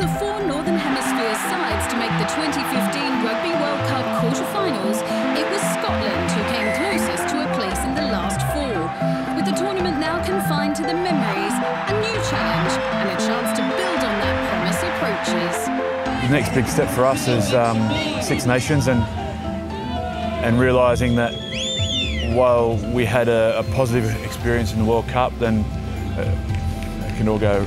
After 4 Northern Hemisphere sides to make the 2015 Rugby World Cup quarter-finals, it was Scotland who came closest to a place in the last 4. With the tournament now confined to the memories, a new challenge and a chance to build on that promise approaches. The next big step for us is Six Nations and realising that while we had a positive experience in the World Cup, then it can all go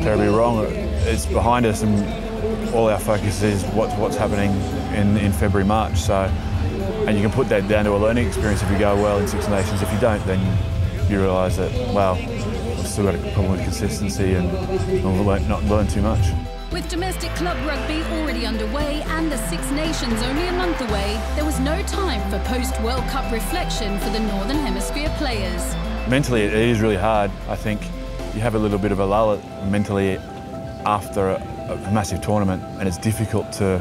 terribly wrong. It's behind us, and all our focus is what's happening in February, March. So, and you can put that down to a learning experience if you go well in Six Nations. If you don't, then you realise that, well, we've still got a problem with consistency and not learn too much. With domestic club rugby already underway and the Six Nations only a month away, there was no time for post-World Cup reflection for the Northern Hemisphere players. Mentally, it is really hard. I think you have a little bit of a lull mentally after a massive tournament, and it's difficult to,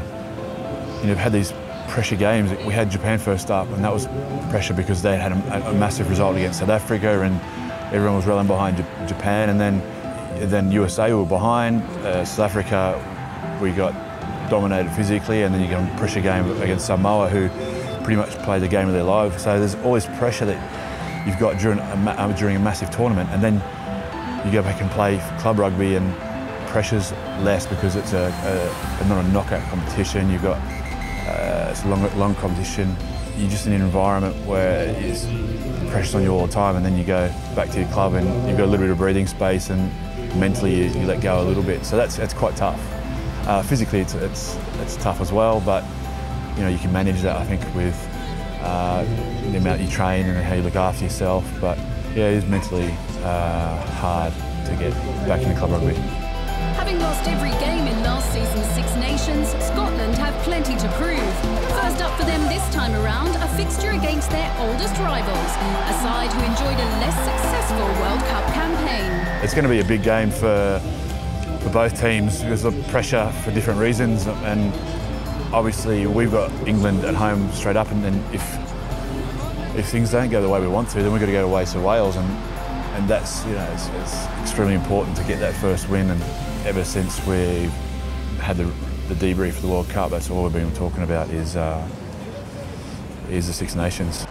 have these pressure games. We had Japan first up, and that was pressure because they had a massive result against South Africa, and everyone was rallying behind Japan, and then USA were behind. South Africa, we got dominated physically, and then you get a pressure game against Samoa, who pretty much played the game of their lives. So there's always pressure that you've got during a massive tournament, and then you go back and play club rugby, and pressure's less because it's not a knockout competition. You've got it's a long competition. You're just in an environment where the pressure's on you all the time, and then you go back to your club and you've got a little bit of breathing space, and mentally you let go a little bit. So that's quite tough. Physically it's tough as well, but you can manage that, I think, with the amount you train and how you look after yourself. But yeah, it is mentally hard to get back into club rugby. Having lost every game in last season's Six Nations, Scotland have plenty to prove. First up for them this time around, a fixture against their oldest rivals, a side who enjoyed a less successful World Cup campaign. It's going to be a big game for both teams because of pressure for different reasons, and obviously we've got England at home straight up, and then if things don't go the way we want to, then we've got to go away to Wales, and that's it's extremely important to get that first win. And ever since we've had the debrief for the World Cup, that's all we've been talking about is the Six Nations.